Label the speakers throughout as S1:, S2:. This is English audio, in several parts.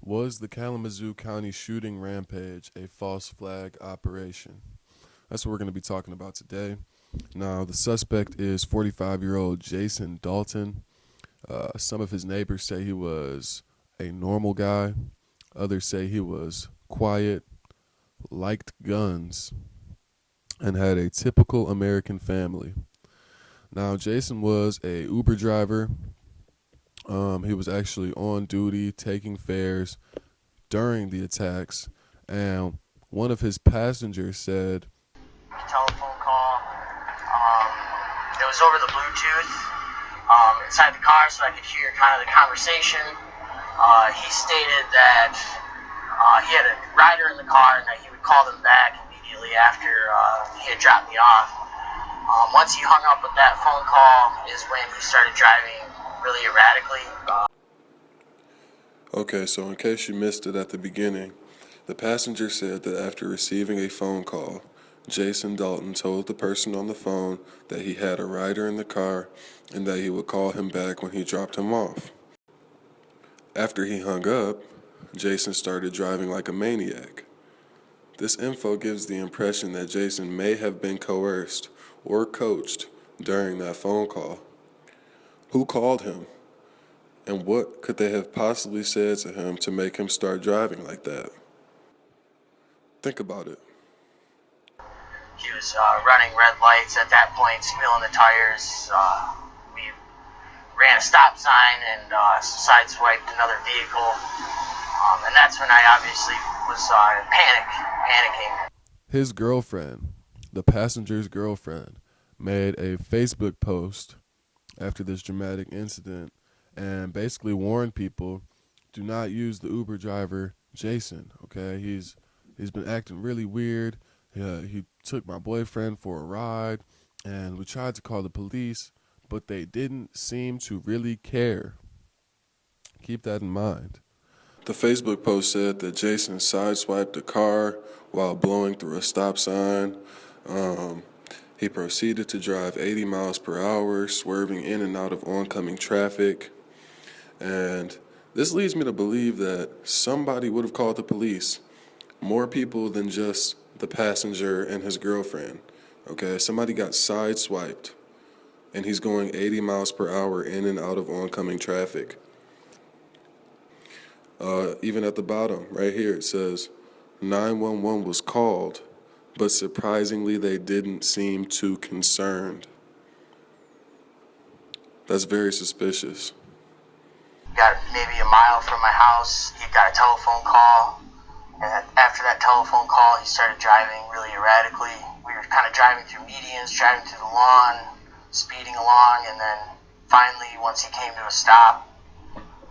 S1: Was the Kalamazoo County Shooting rampage a false flag operation? That's what we're going to be talking about today. Now, the suspect is 45-year-old Jason Dalton. Some of his neighbors say he was a normal guy. Others say he was quiet, liked guns, and had a typical American family. Now, Jason was a Uber driver. He was actually on duty taking fares during the attacks, and one of his passengers said,
S2: telephone call. It was over the Bluetooth inside the car, so I could hear kind of the conversation. He stated that he had a rider in the car and that he would call them back immediately after he had dropped me off. Once he hung up with that phone call is when he started driving really erratically.
S1: Okay, so in case you missed it at the beginning, the passenger said that after receiving a phone call, Jason Dalton told the person on the phone that he had a rider in the car and that he would call him back when he dropped him off. After he hung up, Jason started driving like a maniac. This info gives the impression that Jason may have been coerced or coached during that phone call. Who called him? And what could they have possibly said to him to make him start driving like that? Think about it.
S2: He was running red lights at that point, spilling the tires. We ran a stop sign and sideswiped another vehicle. And that's when I obviously was panicking.
S1: His girlfriend, the passenger's girlfriend, made a Facebook post after this dramatic incident and basically warned people, do not use the Uber driver Jason, okay? He's been acting really weird. He took my boyfriend for a ride, and we tried to call the police, but they didn't seem to really care. Keep that in mind. The Facebook post said that Jason sideswiped a car while blowing through a stop sign. He proceeded to drive 80 miles per hour, swerving in and out of oncoming traffic. And this leads me to believe that somebody would have called the police. More people than just the passenger and his girlfriend. Okay, somebody got sideswiped, and he's going 80 miles per hour in and out of oncoming traffic. Even at the bottom, right here, it says 911 was called, but surprisingly, they didn't seem too concerned. That's very suspicious.
S2: Got maybe a mile from my house, he got a telephone call. And after that telephone call, he started driving really erratically. We were kind of driving through medians, driving through the lawn, speeding along, and then finally, once he came to a stop,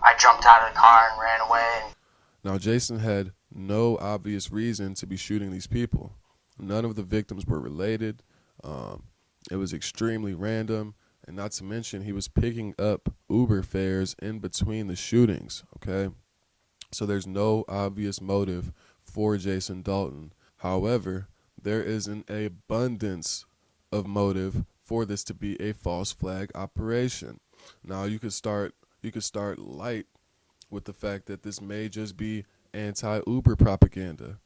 S2: I jumped out of the car and ran away.
S1: Now, Jason had no obvious reason to be shooting these people. None of the victims were related. It was extremely random, and not to mention he was picking up Uber fares in between the shootings, okay? So there's no obvious motive for Jason Dalton. However, there is an abundance of motive for this to be a false flag operation. Now you could start light with the fact that this may just be anti-Uber propaganda.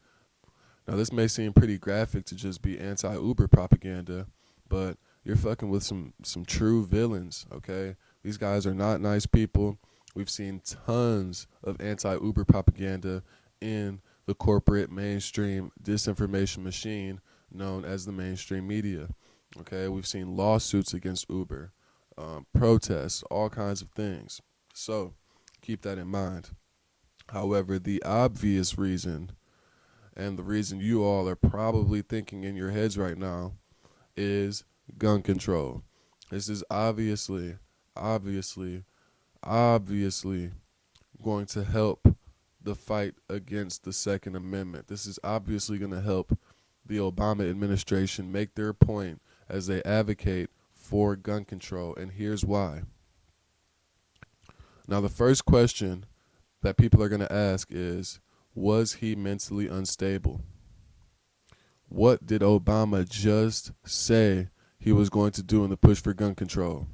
S1: Now this may seem pretty graphic to just be anti-Uber propaganda, but you're fucking with some true villains, okay? These guys are not nice people. We've seen tons of anti-Uber propaganda in the corporate mainstream disinformation machine known as the mainstream media. Okay, we've seen lawsuits against Uber, protests, all kinds of things. So keep that in mind. However, the obvious reason, and the reason you all are probably thinking in your heads right now, is gun control. This is obviously going to help the fight against the Second Amendment. This is obviously going to help the Obama administration make their point as they advocate for gun control, and here's why. Now, the first question that people are going to ask is, was he mentally unstable? What did Obama just say he was going to do in the push for gun control?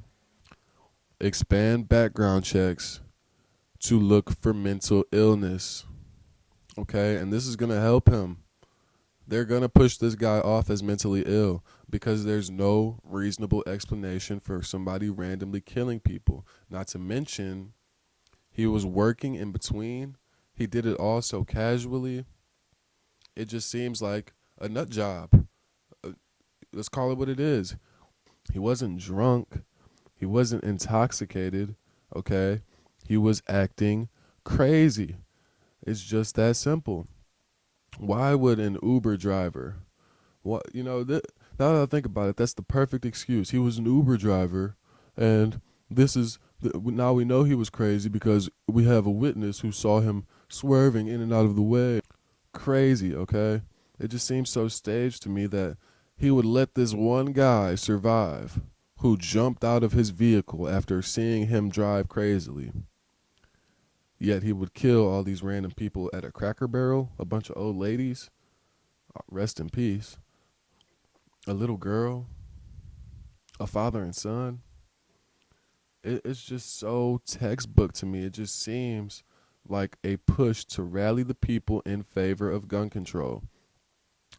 S1: Expand background checks, to look for mental illness. Okay, and this is going to help him. They're going to push this guy off as mentally ill because there's no reasonable explanation for somebody randomly killing people. Not to mention, he was working in between. He did it all so casually. It just seems like a nut job. Uh, Let's call it what it is. He wasn't drunk. He wasn't intoxicated. Okay? He was acting crazy. It's just that simple. Why would an Uber driver, now that I think about it, that's the perfect excuse. He was an Uber driver, and now we know he was crazy because we have a witness who saw him swerving in and out of the way. Crazy, okay? It just seems so staged to me that he would let this one guy survive who jumped out of his vehicle after seeing him drive crazily. Yet he would kill all these random people at a Cracker Barrel, a bunch of old ladies, rest in peace, a little girl, a father and son. It's just so textbook to me. It just seems like a push to rally the people in favor of gun control.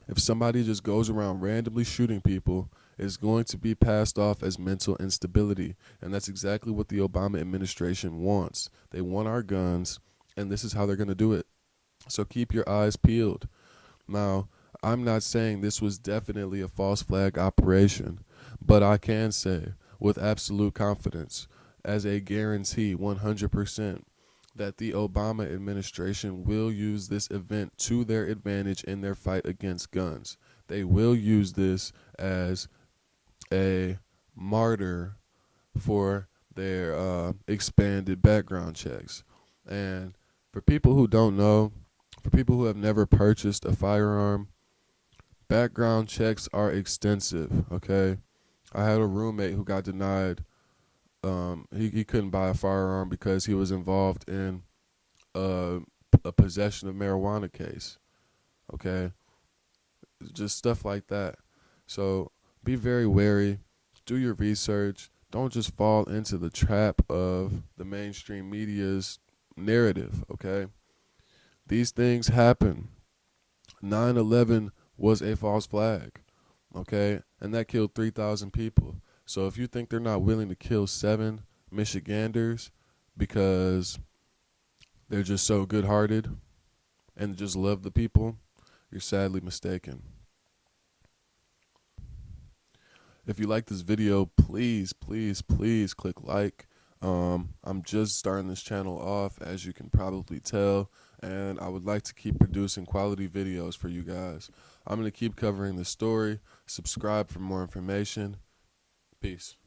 S1: If somebody just goes around randomly shooting people, it's going to be passed off as mental instability. And that's exactly what the Obama administration wants. They want our guns, and this is how they're going to do it. So keep your eyes peeled. Now, I'm not saying this was definitely a false flag operation, but I can say with absolute confidence, as a guarantee 100%, that the Obama administration will use this event to their advantage in their fight against guns. They will use this as a martyr for their expanded background checks. And for people who don't know, for people who have never purchased a firearm, background checks are extensive, okay? I had a roommate who got denied. He couldn't buy a firearm because he was involved in a, a possession of marijuana case, okay? Just stuff like that. So be very wary. Do your research. Don't just fall into the trap of the mainstream media's narrative, okay? These things happen. 9/11 was a false flag, okay? And that killed 3,000 people. So if you think they're not willing to kill 7 Michiganders because they're just so good-hearted and just love the people, you're sadly mistaken. If you like this video, please, please, please click like. I'm just starting this channel off, as you can probably tell, and I would like to keep producing quality videos for you guys. I'm going to keep covering the story. Subscribe for more information. Peace.